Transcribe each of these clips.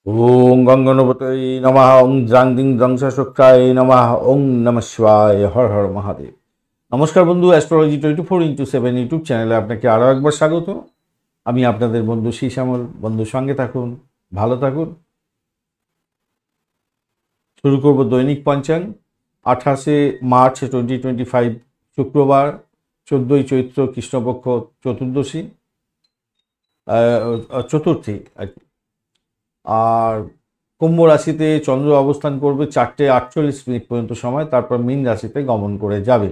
ওং গঙ্গনপতয়ে নমঃ ওং জাং দিং ধ্বংসাশক্রায় নমঃ ওং নমঃ শিবায় হর হর মহাদেব। নমস্কার বন্ধু, অ্যাস্ট্রোলজি 24x7 ইউটিউব চ্যানেলে আপনাকে আরও একবার স্বাগত। আমি আপনাদের বন্ধু শ্যামল। বন্ধুর সঙ্গে থাকুন, ভালো থাকুন। শুরু করব দৈনিক পঞ্চাঙ্গ। 28 মার্চ 2025 শুক্রবার, 14ই চৈত্র, কৃষ্ণপক্ষ, চতুর্দশী, চতুর্থী আর কি। আর কুম্ভ রাশিতে চন্দ্র অবস্থান করবে 4:48 পর্যন্ত সময়, তারপর মীন রাশিতে গমন করে যাবে।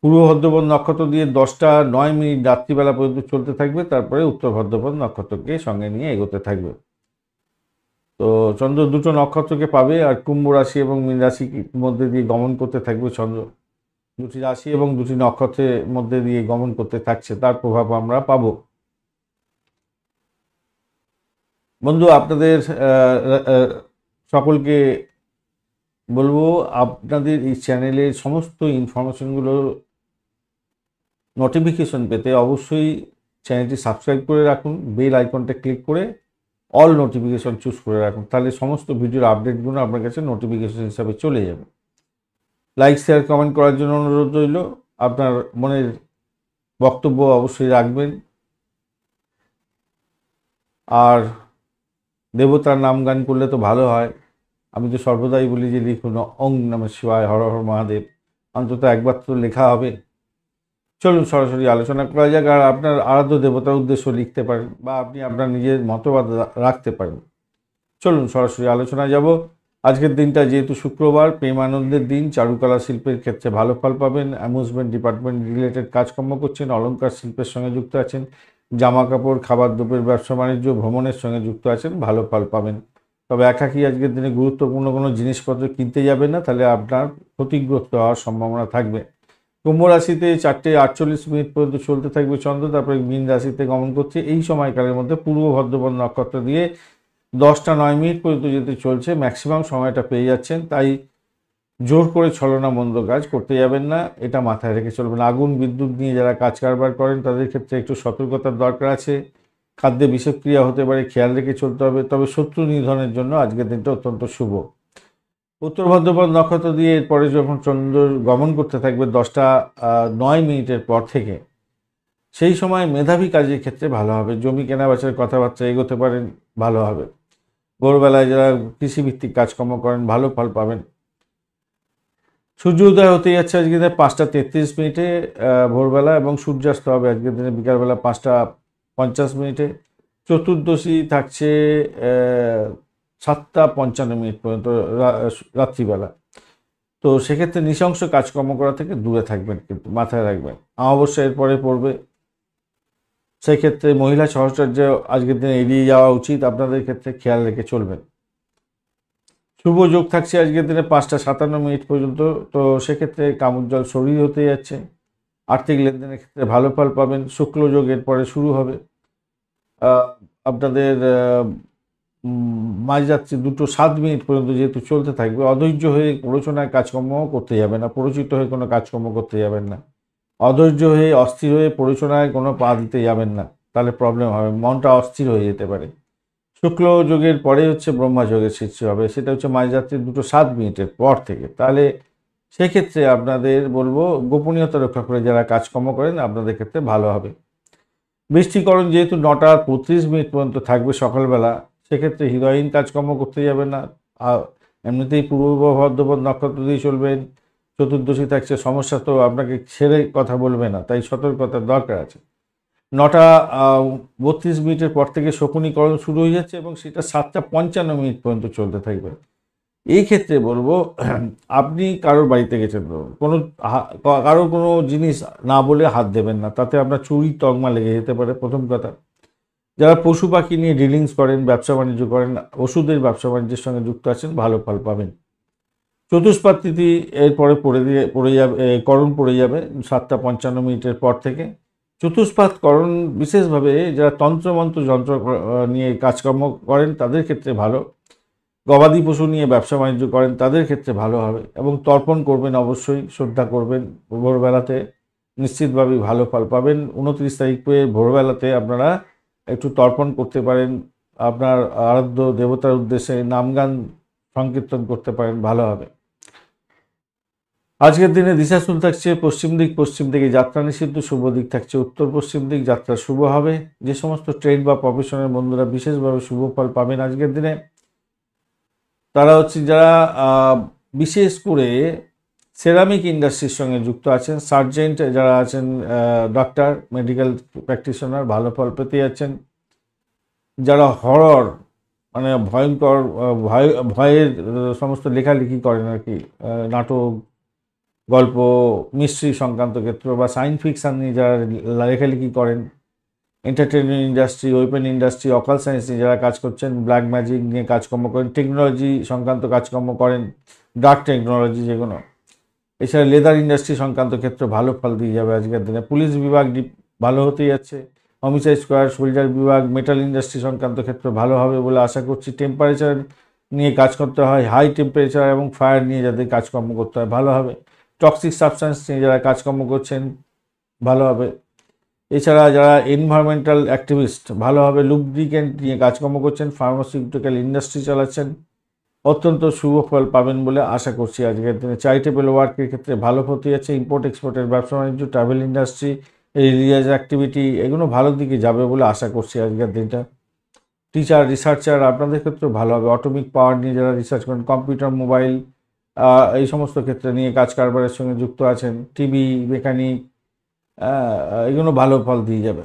পূর্ব ভাদ্রপদ নক্ষত্র দিয়ে 10:09 রাত্রিবেলা পর্যন্ত চলতে থাকবে, তারপরে উত্তর ভাদ্রপদ নক্ষত্রকে সঙ্গে নিয়ে এগোতে থাকবে। তো চন্দ্র দুটো নক্ষত্রকে পাবে, আর কুম্ভ রাশি এবং মীন রাশির মধ্যে দিয়ে গমন করতে থাকবে চন্দ্র। দুটি রাশি এবং দুটি নক্ষত্রের মধ্যে দিয়ে গমন করতে থাকছে, তার প্রভাব আমরা পাবো। বন্ধু, আপনাদের সকলকে বলবো, আপনাদের এই চ্যানেলের সমস্ত ইনফরমেশনগুলোর নোটিফিকেশন পেতে অবশ্যই চ্যানেলটি সাবস্ক্রাইব করে রাখুন, বেল আইকনটা ক্লিক করে অল নোটিফিকেশন চুজ করে রাখুন, তাহলে সমস্ত ভিডিওর আপডেটগুলো আপনার কাছে নোটিফিকেশন হিসাবে চলে যাবে। লাইক, শেয়ার, কমেন্ট করার জন্য অনুরোধ রইল। আপনার মনের বক্তব্য অবশ্যই রাখবেন। আর দেবতার নাম গান করলে তো ভালো হয়। আমি তো সর্বদাই বলি যে লিখুন ওং নমঃ শিবায় হর হর মহাদেব, অন্তত একবার তো লেখা হবে। চলুন সরাসরি আলোচনা করা যাক। আর আপনার আরাধ্য দেবতার উদ্দেশ্য লিখতে পারেন, বা আপনি আপনার নিজের মতবাদ রাখতে পারেন। চলুন সরাসরি আলোচনায় যাব। আজকের দিনটা যেহেতু শুক্রবার, প্রেম আনন্দের দিন, চারুকলা শিল্পের ক্ষেত্রে ভালো ফল পাবেন। অ্যামিউজমেন্ট ডিপার্টমেন্ট রিলেটেড কাজকর্ম করছেন, অলংকার শিল্পের সঙ্গে যুক্ত আছেন, জামা কাপড়, খাবার দ্রব্যের ব্যবসা বাণিজ্য, ভ্রমণের সঙ্গে যুক্ত আছেন, ভালো ফল পাবেন। তবে একাকী আজকের দিনে গুরুত্বপূর্ণ কোনো জিনিসপত্র কিনতে যাবেন না, তাহলে আপনার ক্ষতিগ্রস্ত হওয়ার সম্ভাবনা থাকবে। কুম্ভ রাশিতে 4:48 পর্যন্ত চলতে থাকবে চন্দ্র, তারপরে মীন রাশিতে গমন করছে। এই সময়কালের মধ্যে পূর্ব ভাদ্রপদ নক্ষত্র দিয়ে 10:09 পর্যন্ত যেতে চলছে, ম্যাক্সিমাম সময়টা পেয়ে যাচ্ছেন। তাই জোর করে ছলনা মন্দ কাজ করতে যাবেন না, এটা মাথায় রেখে চলবেন। আগুন বিদ্যুৎ নিয়ে যারা কাজ কারবার করেন তাদের ক্ষেত্রে একটু সতর্কতার দরকার আছে। খাদ্যে বিষক্রিয়া হতে পারে, খেয়াল রেখে চলতে হবে। তবে শত্রু নিধনের জন্য আজকের দিনটা অত্যন্ত শুভ। উত্তর ভাদ্রপদ নক্ষত্র দিয়ে এরপরে যখন চন্দ্র গমন করতে থাকবে 10:09 পর থেকে, সেই সময় মেধাবী কাজের ক্ষেত্রে ভালো হবে। জমি কেনাবেচার কথাবার্তা এগোতে পারেন, ভালো হবে। ভোরবেলায় যারা কৃষিভিত্তিক কাজকর্ম করেন ভালো ফল পাবেন। সূর্য উদয় হতে যাচ্ছে আজকে দিনে 5:33 ভোরবেলা, এবং সূর্যাস্ত হবে আজকের দিনে বিকালবেলা 5:50 চতুর্দশী থাকছে 7:55 পর্যন্ত রাত্রিবেলা। তো সেক্ষেত্রে নৃশংস কাজকর্ম করা থেকে দূরে থাকবেন, কিন্তু মাথায় রাখবেন অমাবস্যা এরপরে পড়বে। সেক্ষেত্রে মহিলা সহচর্য আজকের দিনে এড়িয়ে যাওয়া উচিত, আপনাদের ক্ষেত্রে খেয়াল রেখে চলবেন। শুভ যোগ থাকছে আজকের দিনে 5:57 পর্যন্ত। তো সেক্ষেত্রে কামোজ্জ্বল শরীর হতে যাচ্ছে। আর্থিক লেনদেনের ক্ষেত্রে ভালো ফল পাবেন। শুক্ল যোগ এরপরে শুরু হবে। আপনাদের মাঝরাত্রি 2:07 পর্যন্ত যেহেতু চলতে থাকবে, অধৈর্য হয়ে প্ররোচনায় কাজকর্ম করতে যাবে না, প্ররোচিত হয়ে কোনো কাজকর্ম করতে যাবেন না। অধৈর্য হয়ে অস্থির হয়ে প্ররোচনায় কোনো পা দিতে যাবেন না, তাহলে প্রবলেম হবে, মনটা অস্থির হয়ে যেতে পারে। শুক্ল যোগের পরে হচ্ছে ব্রহ্মা যোগের সৃষ্টি হবে, সেটা হচ্ছে মাঝরাত্রি 2:07 পর থেকে। তাহলে সেক্ষেত্রে আপনাদের বলবো গোপনীয়তা রক্ষা করে যারা কাজকর্ম করেন আপনাদের ক্ষেত্রে ভালো হবে। বৃষ্টিকরণ যেহেতু 9:32 পর্যন্ত থাকবে সকালবেলা, সেক্ষেত্রে হিরোইন কাজকর্ম করতে যাবে না। এমনিতেই পূর্ব ভাদ্রপদ নক্ষত্র দিয়ে চলবেন, চতুর্দশী থাকছে, সমস্যা তো আপনাকে ছেড়ে কথা বলবে না, তাই সতর্কতার দরকার আছে। 9:32 পর থেকে শকুনিকরণ শুরু হয়ে যাচ্ছে, এবং সেটা 7:55 পর্যন্ত চলতে থাকবে। এই ক্ষেত্রে বলবো, আপনি কারোর বাড়িতে গেছেন, কারোর কোনো জিনিস না বলে হাত দেবেন না, তাতে আপনার চুরি তকমা লেগে যেতে পারে, প্রথম কথা। যারা পশু পাখি নিয়ে ডিলিংস করেন, ব্যবসা বাণিজ্য করেন, ওষুধের ব্যবসা বাণিজ্যের সঙ্গে যুক্ত আছেন, ভালো ফল পাবেন। চতুষ্পাদ তিথি এরপরে পড়ে যাবে, করণ পড়ে যাবে 7:55 পর থেকে। চতুষ্পাদ করণ বিশেষভাবে যারা তন্ত্রমন্ত্র যন্ত্র নিয়ে কাজকর্ম করেন তাদের ক্ষেত্রে ভালো। গবাদি পশু নিয়ে ব্যবসা বাণিজ্য করেন তাদের ক্ষেত্রে ভালো হবে, এবং তর্পণ করবেন, অবশ্যই শ্রদ্ধা করবেন ভোরবেলাতে, নিশ্চিতভাবেই ভালো ফল পাবেন। 29 তারিখ ভোরবেলাতে আপনারা একটু তর্পণ করতে পারেন আপনার আরাধ্য দেবতার উদ্দেশ্যে নামগান সংকীর্তন করতে পারেন, ভালো হবে। আজকের দিনে দিশাশুল থাকছে পশ্চিম দিকে যাত্রা নিষিদ্ধ, শুভ দিক থাকছে উত্তর পশ্চিম দিক, যাত্রা শুভ হবে। যে সমস্ত ট্রেড বা প্রফেশনের বন্ধুরা বিশেষভাবে শুভ ফল পাবেন আজকের দিনে, তারা হচ্ছে যারা বিশেষ করে সেরামিক ইন্ডাস্ট্রির সঙ্গে যুক্ত আছেন, সার্জেন্ট যারা আছেন, ডক্টর, মেডিকেল প্র্যাকটিশনার, ভালো ফল পেতে যাচ্ছেন। যারা হরর মানে ভয়ঙ্কর ভয়ের সমস্ত লেখালেখি করেন আর কি, নাটক, গল্প, মিস্ট্রি সংক্রান্ত ক্ষেত্র বা সায়েন্স ফিকশন নিয়ে যারা লেখালেখি করেন, এন্টারটেনমেন্ট ইন্ডাস্ট্রি, ওয়েপেন ইন্ডাস্ট্রি, অকাল সায়েন্স নিয়ে যারা কাজ করছেন, ব্ল্যাক ম্যাজিক নিয়ে কাজকর্ম করেন, টেকনোলজি সংক্রান্ত কাজকর্ম করেন, ডার্ক টেকনোলজি যেগুলো, এছাড়া লেদার ইন্ডাস্ট্রি সংক্রান্ত ক্ষেত্রে ভালো ফল দিয়ে যাবে আজকের দিনে। পুলিশ বিভাগ ভালো হতে যাচ্ছে, হোমিসাইড স্কোয়াড, সোলজার বিভাগ, মেটাল ইন্ডাস্ট্রি সংক্রান্ত ক্ষেত্রে ভালো হবে বলে আশা করছি। টেম্পারেচার নিয়ে কাজ করতে হয়, হাই টেম্পারেচার এবং ফায়ার নিয়ে যাদের কাজকর্ম করতে হয় ভালো হবে। টক্সিক সাবস্টেন্স নিয়ে যারা কাজকর্ম করছেন ভালো হবে। এছাড়া যারা এনভায়রনমেন্টাল অ্যাক্টিভিস্ট ভালো হবে। লুব্রিকেন্ট নিয়ে কাজকর্ম করছেন, ফার্মাসিউটিক্যাল ইন্ডাস্ট্রি চালাচ্ছেন, অত্যন্ত শুভ ফল পাবেন বলে আশা করছি আজকের দিনে। চ্যারিটেবল ওয়ার্কের ক্ষেত্রে ভালো হতে যাচ্ছে, ইম্পোর্ট এক্সপোর্টের ব্যবসা বাণিজ্য, ট্রাভেল ইন্ডাস্ট্রি, রিলিজিয়াস অ্যাক্টিভিটি এগুলো ভালো দিকে যাবে বলে আশা করছি আজকের দিনটা। টিচার, রিসার্চার আপনাদের ক্ষেত্রেও ভালো হবে। অটোমিক পাওয়ার নিয়ে যারা রিসার্চ করেন, কম্পিউটার, মোবাইল এই সমস্ত ক্ষেত্রে নিয়ে কাজ কারবারের সঙ্গে যুক্ত আছেন, টিভি, মেকানিক, এগুলো ভালো ফল দিয়ে যাবে।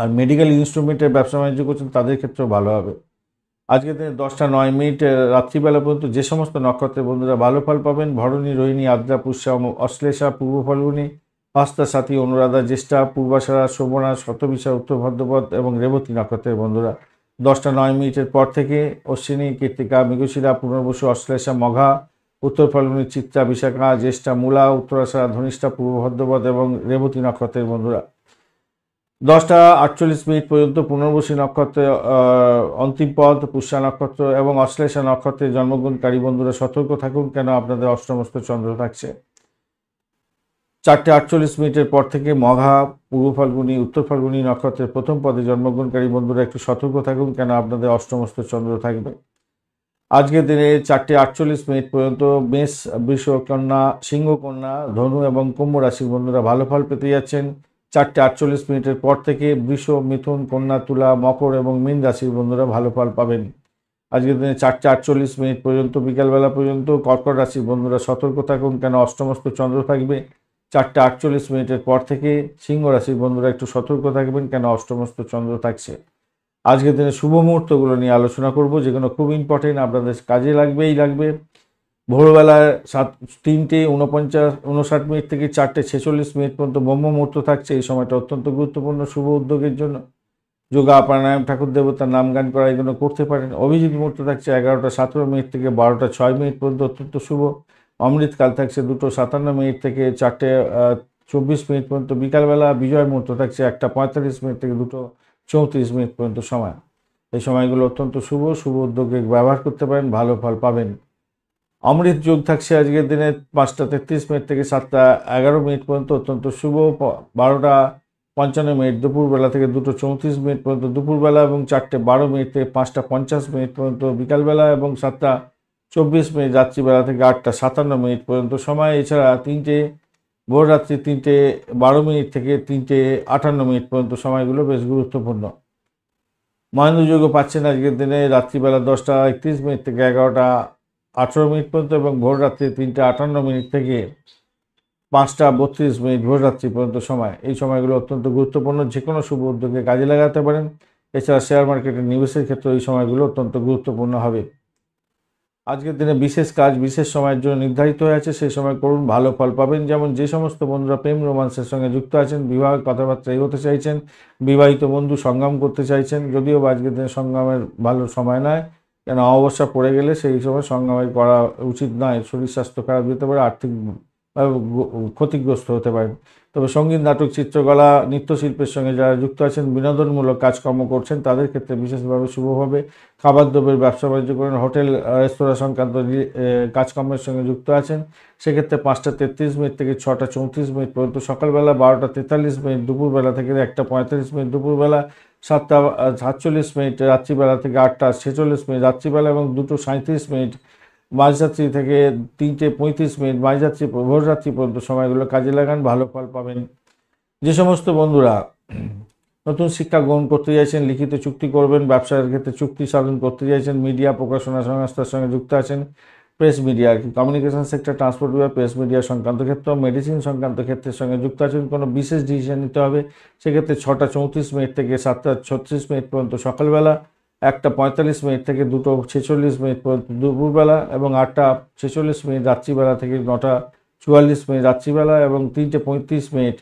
আর মেডিকেল ইনস্ট্রুমেন্টের ব্যবসা বাণিজ্য করছেন তাদের ক্ষেত্রেও ভালো হবে। আজকের দিনে 10:09 রাত্রিবেলা পর্যন্ত যে সমস্ত নক্ষত্রের বন্ধুরা ভালো ফল পাবেন: ভরণী, রোহিণী, আদ্রা, পুষ্যা, অশ্লেষা, পূর্ব ফাল্গুনী, হস্তা, সাথী, অনুরাধা, জ্যেষ্ঠা, পূর্বাষাঢ়া, শোভনা, শতবিশা, উত্তর ভাদ্রপদ এবং রেবতী নক্ষত্রের বন্ধুরা 10:09 পর থেকে অশ্বিনী, কৃত্তিকা, মৃগশিরা, পুনর্বসু, অশ্লেষা, মঘা, উত্তর ফাল্গুনী, চিত্রা, বিশাখা, জ্যেষ্ঠা, মূলা, উত্তরাষাঢ়া, ধনিষ্ঠা, পূর্ব ভাদ্রপদ এবং রেবতী নক্ষত্রের বন্ধুরা 10:48 পর্যন্ত পুনর্বসী নক্ষত্রে অন্তিম পদ, পুষ্যা নক্ষত্র এবং অশ্লেষা নক্ষত্রে জন্মগ্রহণকারী বন্ধুরা সতর্ক থাকুন, কেন আপনাদের অষ্টমস্ত চন্দ্র থাকছে। 4:48 পর থেকে মঘা, পূর্ব ফাল্গুনী, উত্তর ফাল্গুনী নক্ষত্রের প্রথম পদে জন্মগ্রহণকারী বন্ধুরা একটু সতর্ক থাকুন, কেন আপনাদের অষ্টমস্ত চন্দ্র থাকবে। আজকের দিনে 4:48 পর্যন্ত মেষ, বৃষ, কন্যা, সিংহ, কন্যা, ধনু এবং কুম্ভ রাশির বন্ধুরা ভালো ফল পেতে যাচ্ছেন। 4:48 পর থেকে বৃষ, মিথুন, কন্যা, তুলা, মকর এবং মীন রাশির বন্ধুরা ভালো ফল পাবেন। আজকের দিনে 4:48 পর্যন্ত বিকালবেলা পর্যন্ত কর্কট রাশির বন্ধুরা সতর্ক থাকুন, কেন অষ্টমস্ত চন্দ্র থাকবে। 4:48 পর থেকে সিংহ রাশির বন্ধুরা একটু সতর্ক থাকবেন, কেন অষ্টমস্ত চন্দ্র থাকছে। আজকের দিনে শুভ মুহূর্তগুলো নিয়ে আলোচনা করব, যেগুলো খুব ইম্পর্টেন্ট, আপনাদের কাজে লাগবে। ভোরবেলায় 3:59 থেকে 4:46 পর্যন্ত ব্রহ্ম মুহূর্ত থাকছে। এই সময়টা অত্যন্ত গুরুত্বপূর্ণ শুভ উদ্যোগের জন্য। যোগা, প্রাণায়াম, ঠাকুর দেবতার নাম গান করা এগুলো করতে পারেন। অভিজিৎ মুহূর্ত থাকছে 11:17 থেকে 12:06 পর্যন্ত অত্যন্ত শুভ। অমৃতকাল থাকছে 2:57 থেকে 4:24 পর্যন্ত বিকালবেলা। বিজয় মুহূর্ত থাকছে 1:45 থেকে 2:34 পর্যন্ত সময়। এই সময়গুলো অত্যন্ত শুভ উদ্যোগে ব্যবহার করতে পারেন, ভালো ফল পাবেন। অমৃত যোগ থাকছে আজকের দিনে 5:33 থেকে 7:11 পর্যন্ত অত্যন্ত শুভ। 12:55 দুপুরবেলা থেকে 2:34 পর্যন্ত দুপুরবেলা এবং 4:12 থেকে 5:50 পর্যন্ত বিকালবেলা এবং 7:24 রাত্রিবেলা থেকে 8:57 পর্যন্ত সময়। এছাড়া ভোররাত্রি 3:12 থেকে 3:58 পর্যন্ত সময়গুলো বেশ গুরুত্বপূর্ণ। মহেন্দ্রযোগও পাচ্ছেন আজকের দিনে রাত্রিবেলা 10:31 থেকে 11:18 পর্যন্ত এবং ভোর রাত্রি 3:58 থেকে 5:32 ভোররাত্রি পর্যন্ত সময়। এই সময়গুলো অত্যন্ত গুরুত্বপূর্ণ, যে কোনো শুভ উদ্যোগে কাজে লাগাতে পারেন। এছাড়া শেয়ার মার্কেটে নিবেশের ক্ষেত্রে এই সময়গুলো অত্যন্ত গুরুত্বপূর্ণ হবে। আজকের দিনে বিশেষ কাজ বিশেষ সময়ের জন্য নির্ধারিত হয়ে আছে, সেই সময় করুন, ভালো ফল পাবেন। যেমন যে সমস্ত বন্ধুরা প্রেম রোমান্সের সঙ্গে যুক্ত আছেন, বিবাহ কথাবার্তা এগোতে চাইছেন, বিবাহিত বন্ধু সংগ্রাম করতে চাইছেন, যদিও আজকের দিনে সংগ্রামের ভালো সময় নয়, কেন অমাবস্যা পড়ে গেলে সেই সময় সংগ্রামের করা উচিত নয়। শরীর স্বাস্থ্য খারাপ যেতে পারে, আর্থিক ক্ষতিগ্রস্ত হতে পারেন। তবে সঙ্গীত, নাটক, চিত্রকলা, নৃত্যশিল্পের সঙ্গে যারা যুক্ত আছেন, বিনোদনমূলক কাজকর্ম করছেন, তাদের ক্ষেত্রে বিশেষভাবে শুভ হবে। খাবার দ্রব্যের ব্যবসা বাণিজ্য করেন, হোটেল রেস্তোরাঁ সংক্রান্ত কাজকর্মের সঙ্গে যুক্ত আছেন, সেক্ষেত্রে 5:33 থেকে 6:34 পর্যন্ত সকালবেলা, 12:43 দুপুরবেলা থেকে 1:45 দুপুরবেলা, 7:47 রাত্রিবেলা থেকে 8:46 রাত্রিবেলা এবং 2:37 মাঝরাত্রি থেকে 3:35 মাঝরাত্রি ভোররাত্রি পর্যন্ত সময়গুলো কাজে লাগান, ভালো ফল পাবেন। যে সমস্ত বন্ধুরা নতুন শিক্ষা গ্রহণ করতে চাইছেন, লিখিত চুক্তি করবেন, ব্যবসার ক্ষেত্রে চুক্তি সাধন করতে চাইছেন, মিডিয়া প্রকাশনা সংস্থার সঙ্গে যুক্ত আছেন, প্রেস মিডিয়া আর কি, কমিউনিকেশন সেক্টর, ট্রান্সপোর্ট বিভাগ, প্রেস মিডিয়া সংক্রান্ত ক্ষেত্র, মেডিসিন সংক্রান্ত ক্ষেত্রের সঙ্গে যুক্ত আছেন, কোনো বিশেষ ডিসিশন নিতে হবে, সেক্ষেত্রে 6:34 থেকে 7:36 পর্যন্ত সকালবেলা, 1:45 থেকে 2:46 পর্যন্ত দুপুরবেলা এবং 8:46 রাত্রিবেলা থেকে 9:44 রাত্রিবেলা এবং 3:35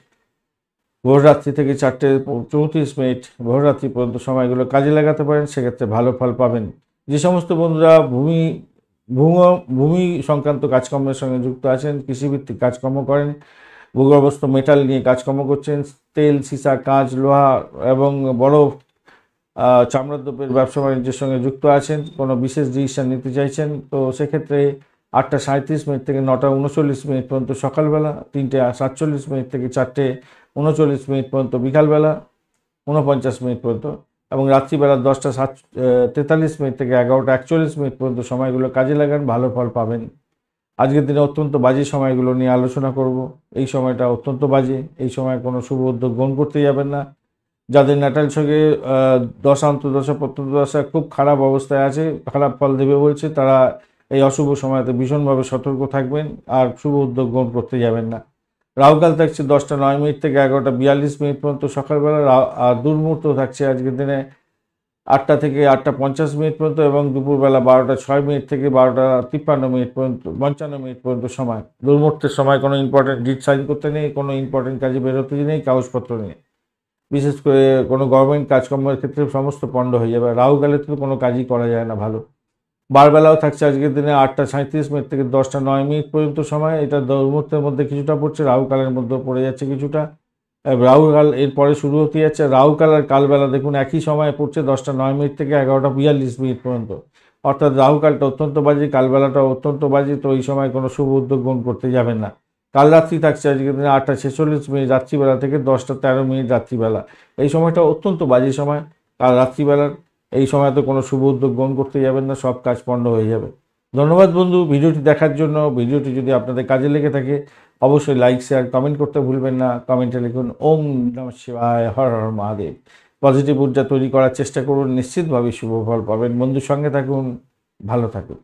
ভোররাত্রি থেকে 4:34 ভোররাত্রি পর্যন্ত সময়গুলো কাজে লাগাতে পারেন, সেক্ষেত্রে ভালো ফল পাবেন। যে সমস্ত বন্ধুরা ভূমি সংক্রান্ত কাজকর্মের সঙ্গে যুক্ত আছেন, কৃষিভিত্তিক কাজকর্ম করেন, ভূগর্ভস্থ মেটাল নিয়ে কাজকর্ম করছেন, তেল, সীসা, কাঁচ, লোহা এবং বড় চামড়ার দ্রব্যের ব্যবসা বাণিজ্যের সঙ্গে যুক্ত আছেন, কোনো বিশেষ ডিসিশন নিতে চাইছেন, তো সেক্ষেত্রে 8:37 থেকে 9:39 পর্যন্ত সকালবেলা, 3:47 থেকে 4:39 পর্যন্ত বিকালবেলা, 49 পর্যন্ত এবং রাত্রিবেলা 10:43 থেকে 11:41 পর্যন্ত সময়গুলো কাজে লাগান, ভালো ফল পাবেন। আজকের দিনে অত্যন্ত বাজে সময়গুলো নিয়ে আলোচনা করব। এই সময়টা অত্যন্ত বাজে, এই সময় কোনো শুভ উদ্যোগ গ্রহণ করতে যাবেন না। যাদের ন্যাটাল ছকে দশা অন্তর্দশা প্রত্যন্তদশা খুব খারাপ অবস্থায় আছে, খারাপ ফল দেবে বলছে, তারা এই অশুভ সময়তে ভীষণভাবে সতর্ক থাকবেন আর শুভ উদ্যোগ গ্রহণ করতে যাবেন না। রাহুকাল থাকছে 10:09 থেকে 11:42 পর্যন্ত সকালবেলা, আর দুর্মুহূর্ত থাকছে আজকের দিনে 8টা থেকে 8:50 পর্যন্ত এবং দুপুরবেলা 12:06 থেকে 12:53 পর্যন্ত 55 পর্যন্ত সময়। দুর্মুহূর্তের সময় কোনো ইম্পর্টেন্ট ডিট সাইন করতে নেই, কোনো ইম্পর্টেন্ট কাজে বেরোতে নেই, কাগজপত্র নেই, বিশেষ করে কোনো গভর্নমেন্ট কাজকর্মের ক্ষেত্রে সমস্ত পণ্ড হয়ে যাবে। রাহুকালে তো কোনো কাজই করা যায় না ভালো। বারবেলাও থাকছে আজকের দিনে 8:37 থেকে 10:09 পর্যন্ত সময়। এটা দুর্মুহূর্তের মধ্যে কিছুটা পড়ছে, রাহুকালের মধ্যেও পড়ে যাচ্ছে কিছুটা। রাহুকাল এরপরে শুরু হতে যাচ্ছে। রাহুকাল আর কালবেলা দেখুন একই সময়ে পড়ছে 10:09 থেকে 11:42 পর্যন্ত, অর্থাৎ রাহুকালটা অত্যন্ত বাজে, কালবেলাটা অত্যন্ত বাজে, তো এই সময় কোনো শুভ উদ্যোগ গ্রহণ করতে যাবেন না। কাল রাত্রি থাকছে আজকের দিনে 8:46 রাত্রিবেলা থেকে 10:13 রাত্রিবেলা। এই সময়টা অত্যন্ত বাজে সময় কাল রাত্রিবেলার। এই সময়তে কোনো শুভ উদ্যোগ গ্রহণ করতে যাবেন না, সব কাজ পণ্ড হয়ে যাবে। ধন্যবাদ বন্ধু ভিডিওটি দেখার জন্য। ভিডিওটি যদি আপনাদের কাজে লেগে থাকে অবশ্যই লাইক, শেয়ার, কমেন্ট করতে ভুলবেন না। কমেন্টে লিখুন ওম নমঃ শিবায়, হর হর মহাদেব। পজিটিভ ঊর্জা তৈরি করার চেষ্টা করুন, নিশ্চিতভাবে শুভ ফল পাবেন। বন্ধুর সঙ্গে থাকুন, ভালো থাকুন।